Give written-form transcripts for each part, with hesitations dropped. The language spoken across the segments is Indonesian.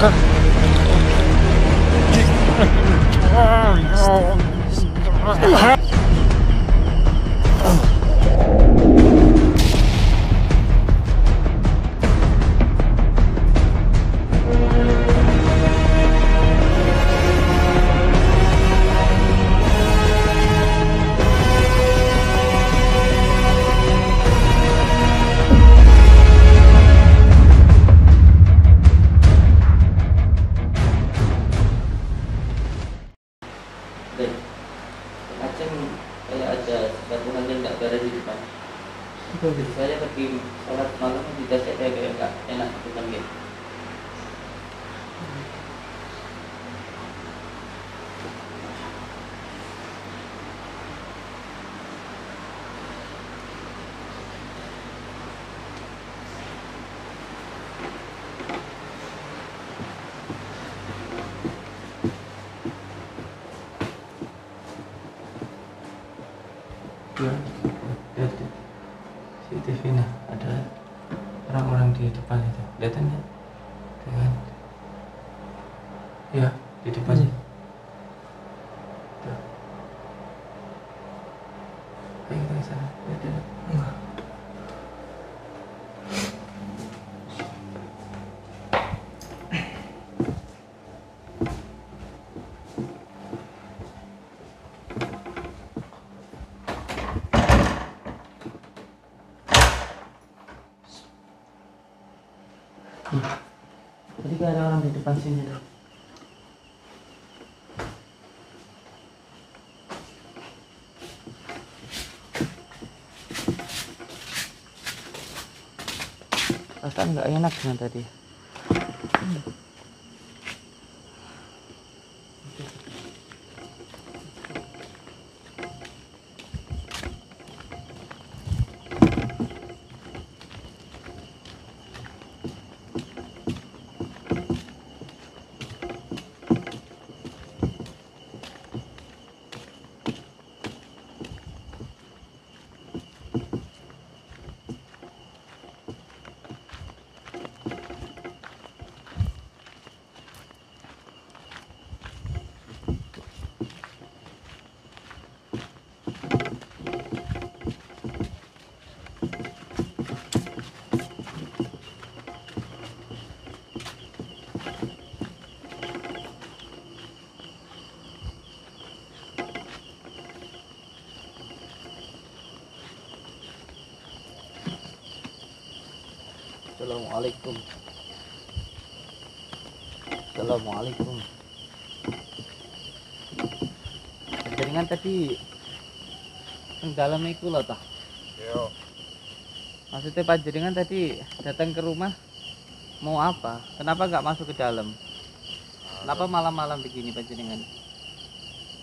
Aceh kayak ada sesuatu hal yang nggak beres di depan. Jadi saya pergi sholat malam di tasnya kayak nggak enak di depan gitu. Ya, lihat CCTV nah ada orang-orang di depan itu, kelihatan ya? Kan? Ya, di depannya. Tuh. Ayo kita ke sana, lihat ya. Tadi kayak ada orang di depan sini tuh. Perasaan nggak enak dengan tadi. Assalamualaikum. Assalamualaikum. Jaringan tadi dalam itu loh tah. Yo. Maksudnya Pak Jaringan tadi datang ke rumah mau apa? Kenapa nggak masuk ke dalam? Kenapa malam-malam begini Pak Jaringan?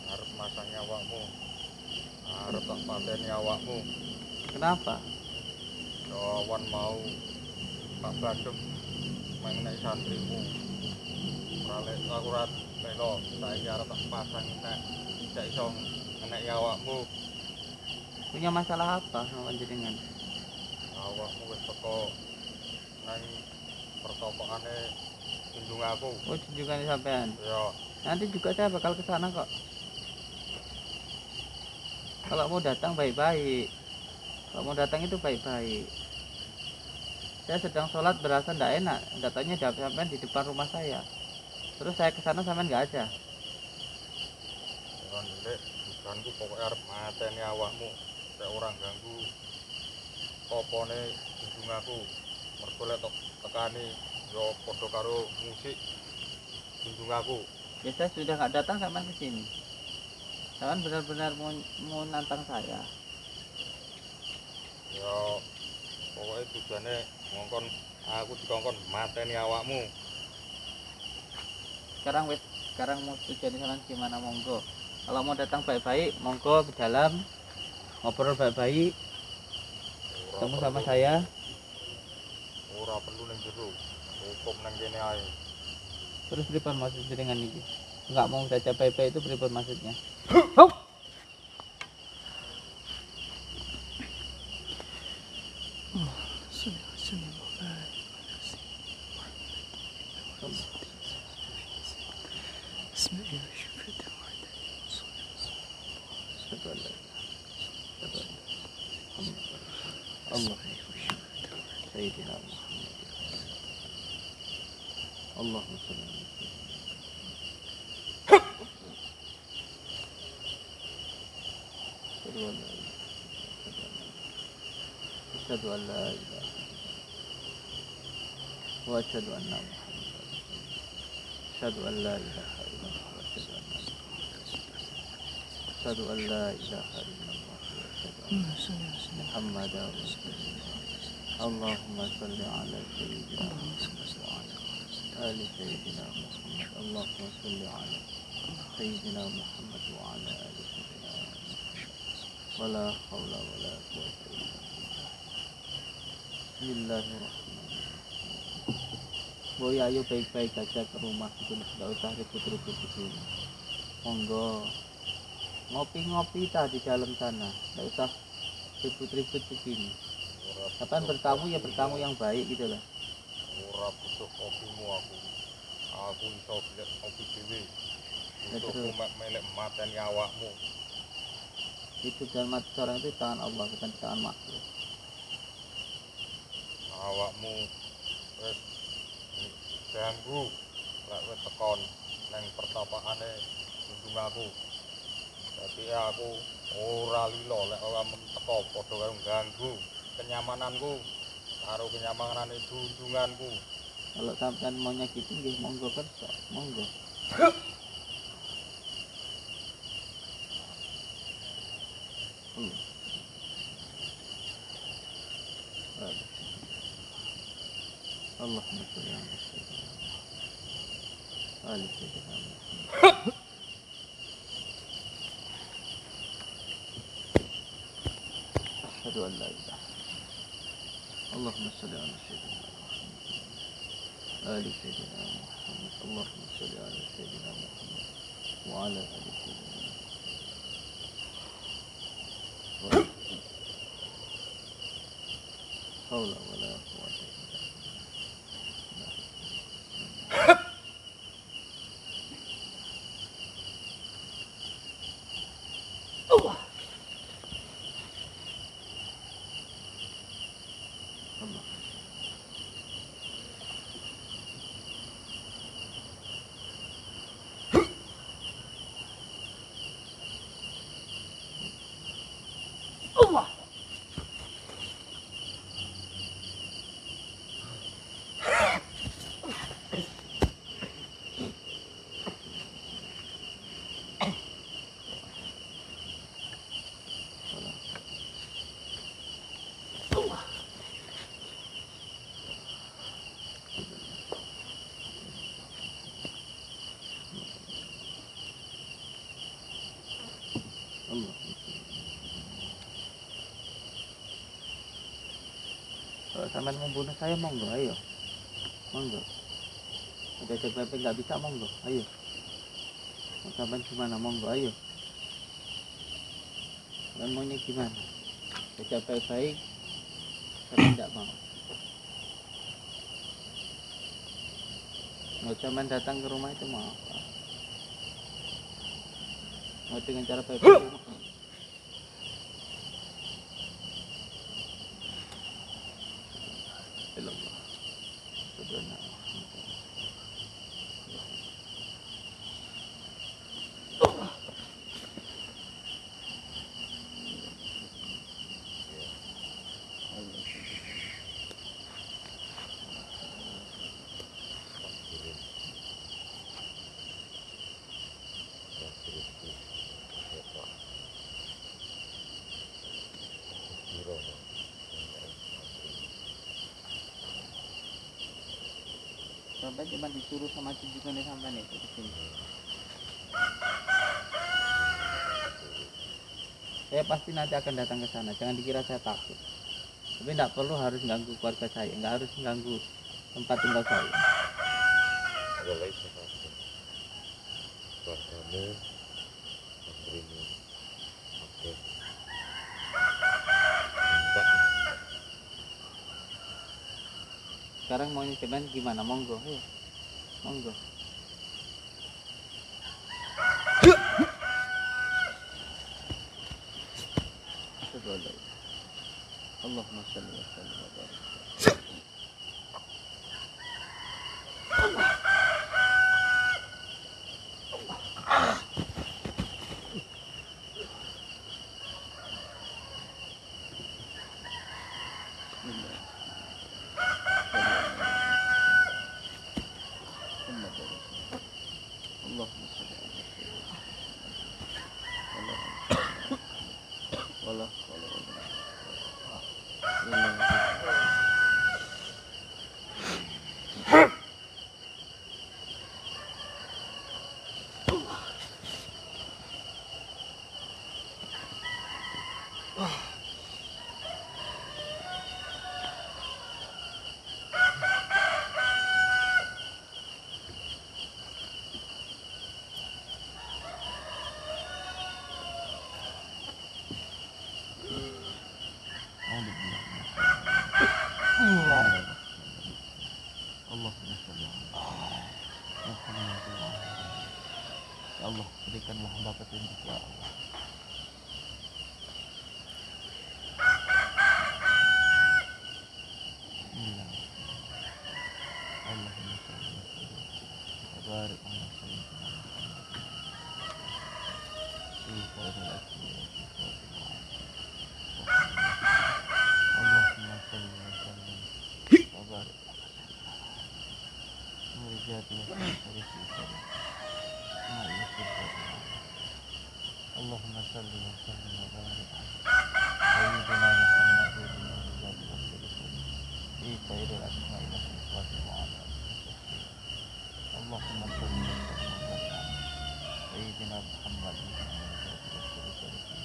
Harus masang nyawakmu. Harus tak pateni awakmu. Kenapa? Kawan mau Pak Bandung mengenai santrimu. Rale akurat melo saiki arep tak pasang nek tidak iso mengenai awakmu. Punya masalah apa sama Pak Jaringan? Awakmu wis teko nang pertopokane junjung aku. Oh, junjungan sampean. Yo. Nanti juga saya bakal ke sana kok. Kalau mau datang baik-baik. Kalau mau datang itu baik-baik. Saya sedang sholat berasa tidak enak. Datanya sampean di depan rumah saya. Terus saya ke sana sampean nggak ada. Kan ndek, bukanku pokoknya arep mateni awakmu. Nek orang ganggu opone junjung aku. Mergo lek tekani yo padha karo musik junjung aku. Ya saya sudah nggak datang sampean ke sini. Sampean benar-benar mau nantang saya. Ya pokoknya tujuannya ngongkon aku dikongkon mateni awakmu. Sekarang mau tujuan sana gimana, monggo. Kalau mau datang baik-baik monggo ke dalam, ngobrol baik-baik, ketemu sama saya. Ora perlu ning jero, cukup nang kene ae. Terus pripun maksudnya dengan ini? Nggak mau baca baik-baik itu pripun maksudnya? Allahumma shalli ala Asyhadu an la ilaha wa asyhadu anna Muhammadan asyhadu an la ilaha illallah wa asyhadu an la ilaha illallah wa asyhadu anna Muhammadan rasulullah. Allahumma shalli ala sayyidina Muhammad wa ala ali sayyidina Muhammad. Allahumma shalli ala sayyidina Muhammad wa ala ali sayyidina Muhammad. Wala haula wala quwwata illa billah. Bismillahirrahmanirrahim. Boy, ayo baik-baik aja ke rumah gitu, nggak usah ribut-ribut di sini. Monggo ngopi-ngopi di dalam sana, nggak usah ribut-ribut begini. Kapan bertamu ya bertamu yang baik gitu lah. Ora butuh kopimu aku. Aku iso golek kopi dhewe. Untuk Terus. melek mateni awakmu. Itu dan mati seorang itu tangan Allah, bukan tangan makhluk. Awakmu wis ganggu lek wis tekon nang pertapakane junjung aku. Dadi aku ora lilo lek ora teko padha karo ganggu kenyamananku karo kenyamanane junjunganku. Kalau sampean mau nyakitin nggih monggo kerja, monggo. Allahumma sholli ala sayyidina Muhammad. Ali sayyidina Muhammad. Asyhadu an la ilaha illallah. Allahumma sholli ala sayyidina Muhammad. Ali sayyidina Muhammad. Allahumma sholli ala sayyidina Muhammad wa ala ali sayyidina Muhammad. Haula wala quwwata illa billah. Allah. Allah. Allah. Allah. Kalau sampean membunuh saya monggo, ayo. Monggo. Ada CPP nggak bisa monggo, ayo. Mau sampean gimana monggo, ayo. Dan maunya gimana? CPP baik, saya tidak mau. Mau sampean datang ke rumah itu mau apa? Mau dengan cara baik-baik. Ilallah. Subhanallah. Sampai cuma disuruh sama junjungannya sampai nih di sini. Saya pasti nanti akan datang ke sana. Jangan dikira saya takut. Tapi tidak perlu harus ganggu keluarga saya, nggak harus ganggu tempat tinggal saya. Ada lain sesuatu. Keluargamu, istrimu, oke. Enggak. Sekarang mau nyobain gimana? Monggo, ayo. Monggo. Allahumma shalli wa sallim wa barik. Allah, berikanlah hamba petunjuk ya Allah. Bismillah. Allahumma shalli wa sallim wa barik ala sayyidina Muhammad fi khairil asma'i fi khairil Allahumma shalli wa sallim wa barik ala sayyidina Muhammad fi khairil Allahumma salli wa sallim wa barik ala sayyidina Muhammad fi khairil asma'i wa sifatil a'la. Allahumma salli wa sallim wa barik ala sayyidina Muhammad fi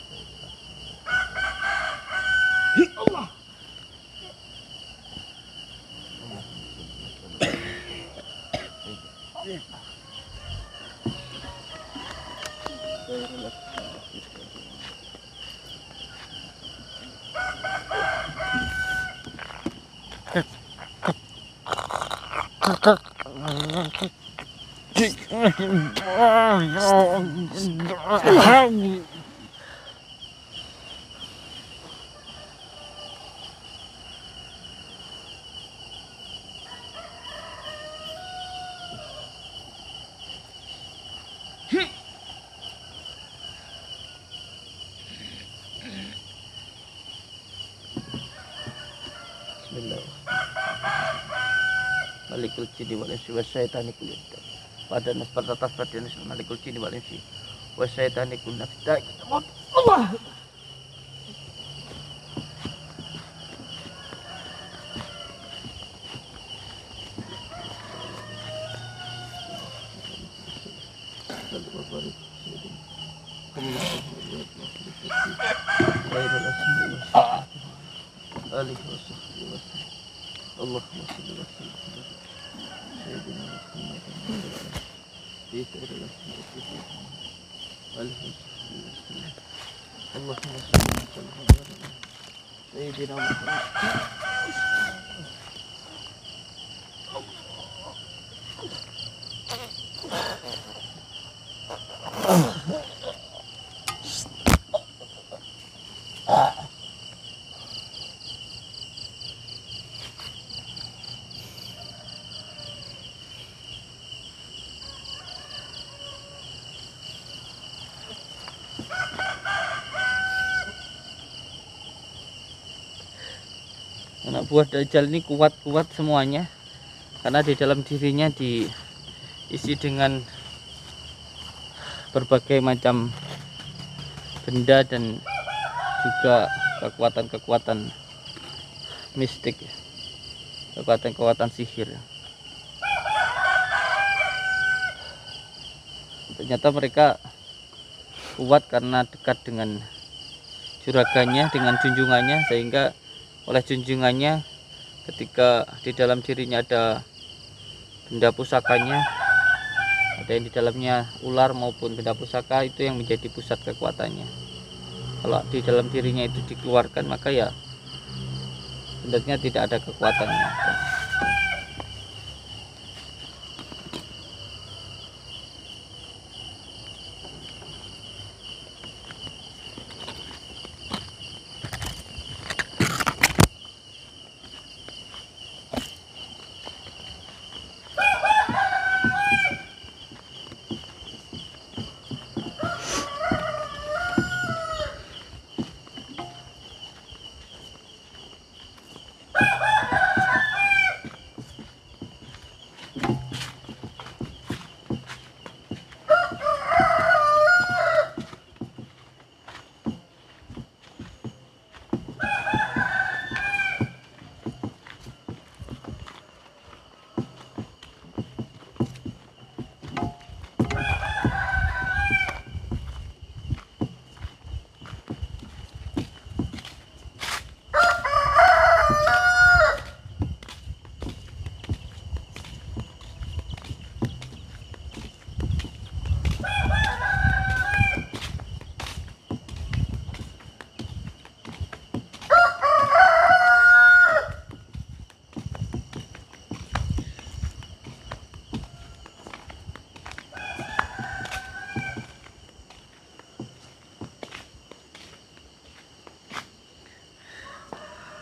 khairil asma'i. Allah. Malikul jinni wal insi wasyaitani kulli pada nas pertatas pada nas malikul jinni wal insi wasyaitani kulli nafsi. Allah. Allahumma salli wa sallim sayyidina Muhammad fi khairil asma'i Allahumma salli wa sallim wa barik ala sayyidina Muhammad. Anak buah Dajjal ini kuat-kuat semuanya, karena di dalam dirinya diisi dengan berbagai macam benda dan juga kekuatan-kekuatan mistik, kekuatan-kekuatan sihir. Ternyata mereka kuat karena dekat dengan juragannya, dengan junjungannya, sehingga oleh junjungannya ketika di dalam dirinya ada benda pusakanya, ada yang di dalamnya ular maupun benda pusaka, itu yang menjadi pusat kekuatannya. Kalau di dalam dirinya itu dikeluarkan, maka ya sebenarnya tidak ada kekuatannya.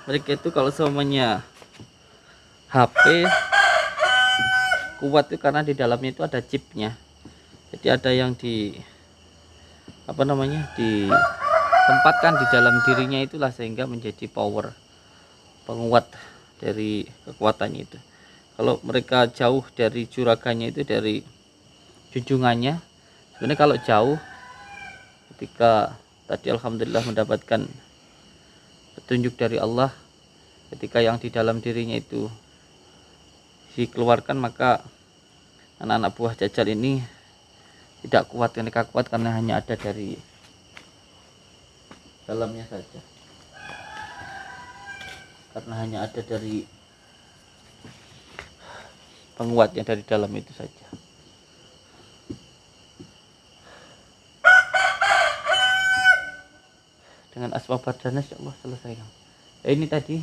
mereka itu kalau semuanya HP kuat itu karena di dalamnya itu ada chipnya. Jadi ada yang ditempatkan di dalam dirinya, itulah sehingga menjadi power, penguat dari kekuatannya itu. Kalau mereka jauh dari juragannya itu, dari junjungannya, sebenarnya kalau jauh, ketika tadi alhamdulillah mendapatkan petunjuk dari Allah, ketika yang di dalam dirinya itu dikeluarkan, maka anak-anak buah Dajjal ini tidak kuat. Mereka kuat karena hanya ada dari dalamnya saja, karena hanya ada dari penguatnya dari dalam itu saja. Dengan asma badana insyaallah selesai. Ini tadi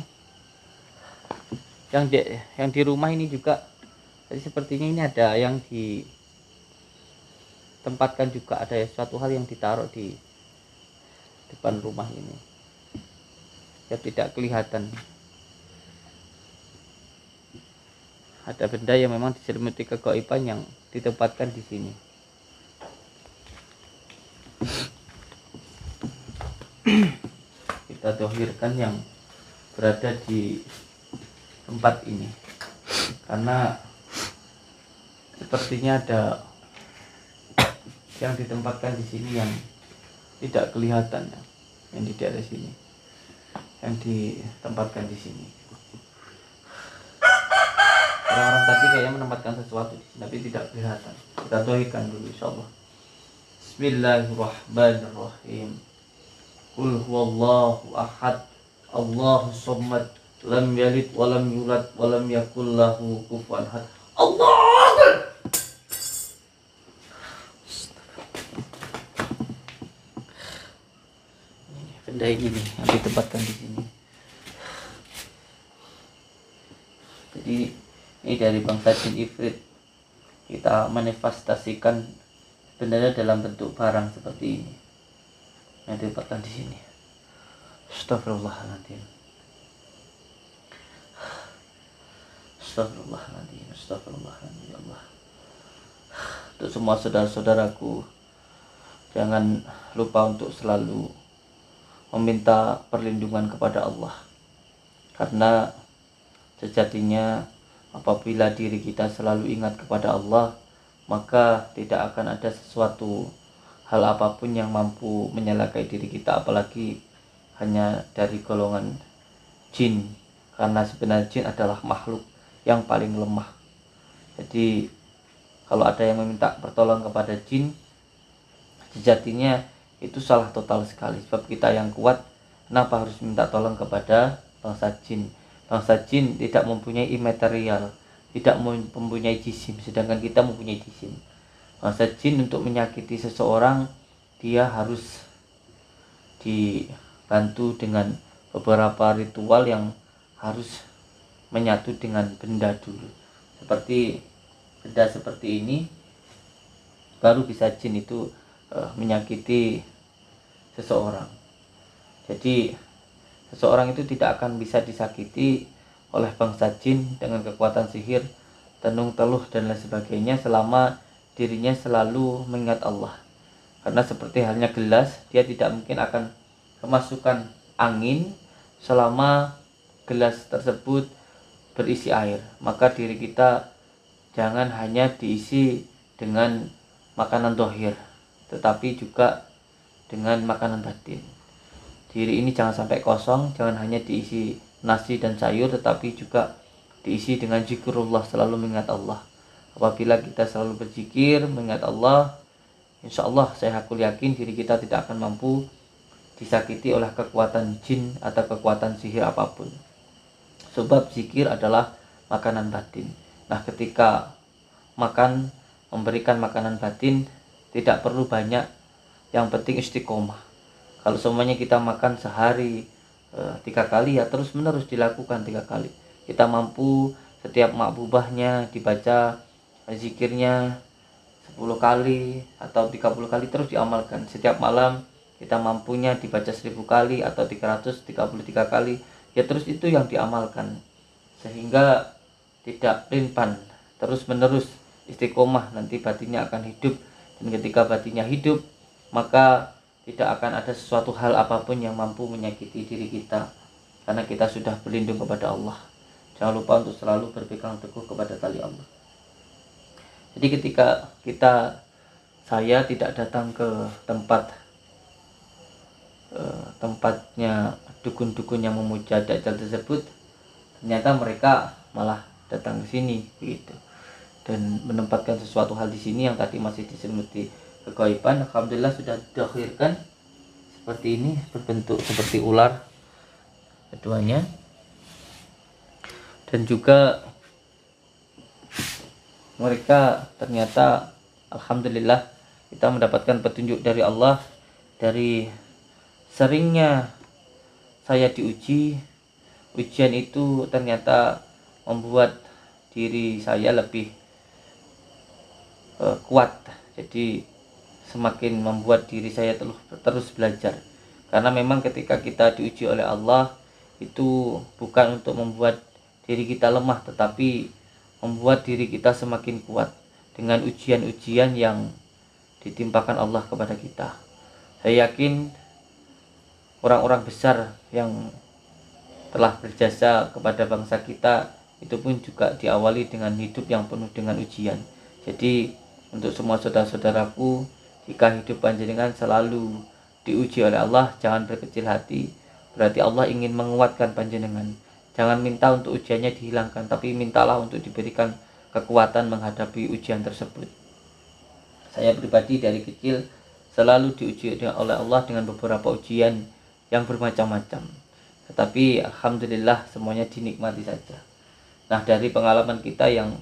yang di rumah ini juga tadi sepertinya ini ada yang ditempatkan juga, ada suatu hal yang ditaruh di depan rumah ini ya, tidak kelihatan. Ada benda yang memang diselimuti kegaiban yang ditempatkan di sini. Kita dohirkan yang berada di tempat ini, karena sepertinya ada yang ditempatkan di sini yang tidak kelihatan, yang di daerah sini, yang ditempatkan di sini. Orang-orang tadi kayaknya menempatkan sesuatu di sini, tapi tidak kelihatan. Kita doakan dulu insyaallah. Bismillahirrahmanirrahim. Qul huwallahu ahad, Allahus samad, lam yalid wa lam yulad wa lam yakul lahu kufuwan ahad. Allah. Benda ini nih yang ditempatkan di sini. Jadi ini dari bangsa jin ifrit, kita manifestasikan sebenarnya dalam bentuk barang seperti ini yang ditempatkan di sini. Astagfirullahaladzim. Astagfirullahaladzim. Astagfirullahaladzim. Ya Allah. Untuk semua saudara-saudaraku, jangan lupa untuk selalu meminta perlindungan kepada Allah, karena sejatinya apabila diri kita selalu ingat kepada Allah, maka tidak akan ada sesuatu hal apapun yang mampu menyalakai diri kita, apalagi hanya dari golongan jin, karena sebenarnya jin adalah makhluk yang paling lemah. Jadi kalau ada yang meminta pertolongan kepada jin, sejatinya itu salah total sekali. Sebab kita yang kuat, kenapa harus minta tolong kepada bangsa jin? Bangsa jin tidak mempunyai imaterial, tidak mempunyai jisim, sedangkan kita mempunyai jisim. Bangsa jin untuk menyakiti seseorang, dia harus dibantu dengan beberapa ritual yang harus menyatu dengan benda dulu. Seperti benda seperti ini, baru bisa jin itu menyakiti seseorang. Jadi seseorang itu tidak akan bisa disakiti oleh bangsa jin dengan kekuatan sihir, tenung teluh dan lain sebagainya selama dirinya selalu mengingat Allah. Karena seperti halnya gelas, dia tidak mungkin akan kemasukan angin selama gelas tersebut berisi air. Maka diri kita jangan hanya diisi dengan makanan dohir, tetapi juga dengan makanan batin. Diri ini jangan sampai kosong, jangan hanya diisi nasi dan sayur, tetapi juga diisi dengan zikrullah, selalu mengingat Allah. Apabila kita selalu berzikir, mengingat Allah, insya Allah saya yakin diri kita tidak akan mampu disakiti oleh kekuatan jin atau kekuatan sihir apapun. Sebab zikir adalah makanan batin. Nah, ketika memberikan makanan batin, tidak perlu banyak, yang penting istiqomah. Kalau semuanya kita makan sehari 3 kali, ya terus menerus dilakukan 3 kali. Kita mampu setiap makbubahnya dibaca zikirnya 10 kali atau 30 kali, terus diamalkan. Setiap malam kita mampunya dibaca 1000 kali atau 333 kali. ya terus itu yang diamalkan, sehingga tidak rinpan, terus menerus istiqomah, nanti batinnya akan hidup. Dan ketika batinnya hidup, maka tidak akan ada sesuatu hal apapun yang mampu menyakiti diri kita, karena kita sudah berlindung kepada Allah. Jangan lupa untuk selalu berpegang teguh kepada tali Allah. Jadi ketika saya tidak datang ke tempatnya dukun-dukun yang memuja Dajjal tersebut, ternyata mereka malah datang ke sini begitu, dan menempatkan sesuatu hal di sini yang tadi masih diselimuti kegaiban. Alhamdulillah sudah diakhirkan seperti ini, berbentuk seperti ular keduanya. Dan juga mereka ternyata alhamdulillah kita mendapatkan petunjuk dari Allah. Dari seringnya saya diuji, ujian itu ternyata membuat diri saya lebih kuat. Jadi semakin membuat diri saya terus belajar, karena memang ketika kita diuji oleh Allah itu bukan untuk membuat diri kita lemah, tetapi membuat diri kita semakin kuat dengan ujian-ujian yang ditimpakan Allah kepada kita. Saya yakin orang-orang besar yang telah berjasa kepada bangsa kita itu pun juga diawali dengan hidup yang penuh dengan ujian. Jadi untuk semua saudara-saudaraku, jika hidup panjenengan selalu diuji oleh Allah, jangan berkecil hati. Berarti Allah ingin menguatkan panjenengan. Jangan minta untuk ujiannya dihilangkan, tapi mintalah untuk diberikan kekuatan menghadapi ujian tersebut. Saya pribadi dari kecil selalu diuji oleh Allah dengan beberapa ujian yang bermacam-macam, tetapi alhamdulillah semuanya dinikmati saja. Nah, dari pengalaman kita yang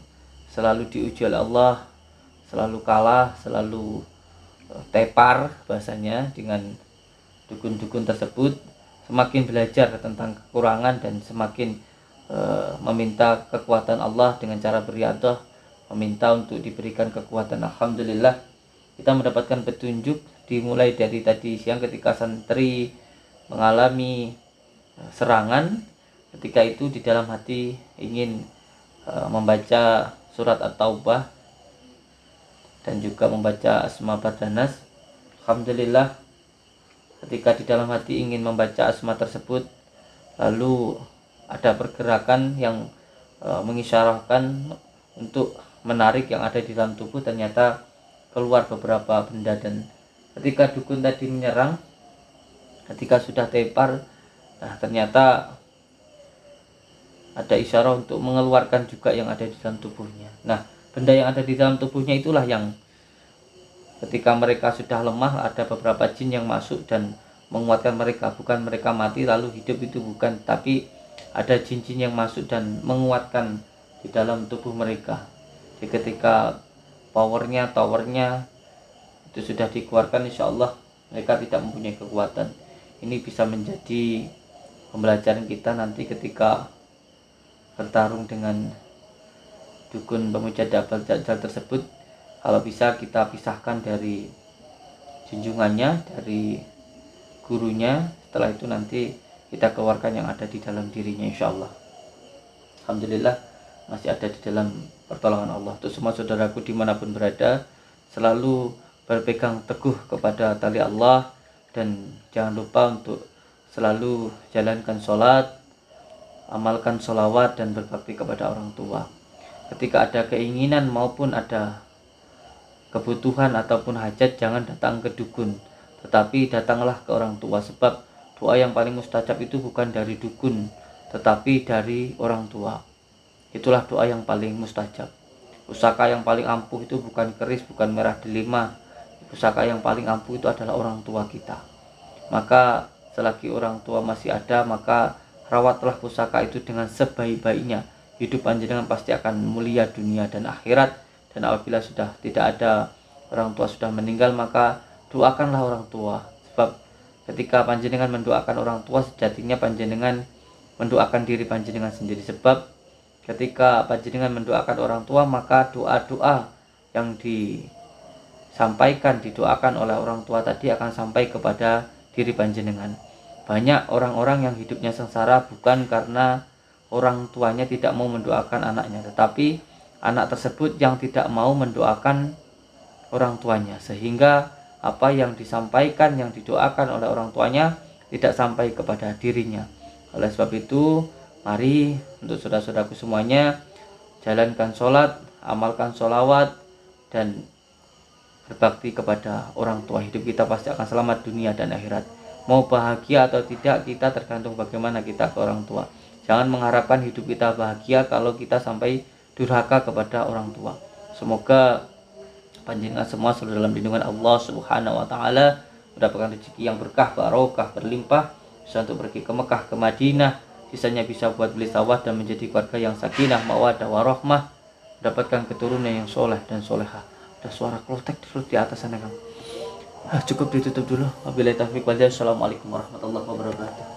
selalu diuji oleh Allah, selalu kalah, selalu tepar bahasanya dengan dukun-dukun tersebut, semakin belajar tentang kekurangan dan semakin meminta kekuatan Allah dengan cara beriadah, meminta untuk diberikan kekuatan. Alhamdulillah kita mendapatkan petunjuk dimulai dari tadi siang ketika santri mengalami serangan. Ketika itu di dalam hati ingin membaca surat At-Taubah dan juga membaca Asma Bardanas. Alhamdulillah ketika di dalam hati ingin membaca asma tersebut, lalu ada pergerakan yang mengisyarahkan untuk menarik yang ada di dalam tubuh. Ternyata keluar beberapa benda, dan ketika dukun tadi menyerang, ketika sudah tepar, nah ternyata ada isyarat untuk mengeluarkan juga yang ada di dalam tubuhnya. Nah, benda yang ada di dalam tubuhnya itulah yang ketika mereka sudah lemah, ada beberapa jin yang masuk dan menguatkan mereka. Bukan mereka mati lalu hidup, itu bukan, tapi ada jin-jin yang masuk dan menguatkan di dalam tubuh mereka. Jadi ketika towernya itu sudah dikeluarkan, insya Allah mereka tidak mempunyai kekuatan. Ini bisa menjadi pembelajaran kita nanti ketika bertarung dengan dukun pemuja Dajjal tersebut. Kalau bisa kita pisahkan dari junjungannya, dari gurunya. Setelah itu nanti kita keluarkan yang ada di dalam dirinya, insya Allah. Alhamdulillah masih ada di dalam pertolongan Allah. Untuk semua saudaraku dimanapun berada, selalu berpegang teguh kepada tali Allah, dan jangan lupa untuk selalu jalankan sholat, amalkan sholawat, dan berbakti kepada orang tua. Ketika ada keinginan maupun ada kebutuhan ataupun hajat, jangan datang ke dukun, tetapi datanglah ke orang tua. Sebab doa yang paling mustajab itu bukan dari dukun, tetapi dari orang tua. Itulah doa yang paling mustajab. Pusaka yang paling ampuh itu bukan keris, bukan merah delima. Pusaka yang paling ampuh itu adalah orang tua kita. Maka selagi orang tua masih ada, maka rawatlah pusaka itu dengan sebaik-baiknya. Hidup panjenengan pasti akan mulia dunia dan akhirat. Dan apabila sudah tidak ada orang tua, sudah meninggal, maka doakanlah orang tua. Sebab ketika panjenengan mendoakan orang tua, sejatinya panjenengan mendoakan diri panjenengan sendiri. Sebab ketika panjenengan mendoakan orang tua, maka doa-doa yang disampaikan, didoakan oleh orang tua tadi akan sampai kepada diri panjenengan. banyak orang-orang yang hidupnya sengsara bukan karena orang tuanya tidak mau mendoakan anaknya, tetapi anak tersebut yang tidak mau mendoakan orang tuanya, sehingga apa yang disampaikan, yang didoakan oleh orang tuanya tidak sampai kepada dirinya. Oleh sebab itu, mari untuk saudara-saudaraku semuanya, jalankan sholat, amalkan sholawat, dan berbakti kepada orang tua. Hidup kita pasti akan selamat dunia dan akhirat. Mau bahagia atau tidak, kita tergantung bagaimana kita ke orang tua. Jangan mengharapkan hidup kita bahagia kalau kita sampai durhaka kepada orang tua. Semoga panjenengan semua selalu dalam lindungan Allah Subhanahu wa taala, mendapatkan rezeki yang berkah, barokah, berlimpah, bisa untuk pergi ke Mekah, ke Madinah, sisanya bisa buat beli sawah dan menjadi keluarga yang sakinah, mawaddah, warahmah, mendapatkan keturunan yang soleh dan solehah. Ada suara klotek terus di atas sana, Kang. Cukup ditutup dulu. Wabillahi taufiq wal hidayah. Assalamualaikum warahmatullahi wabarakatuh.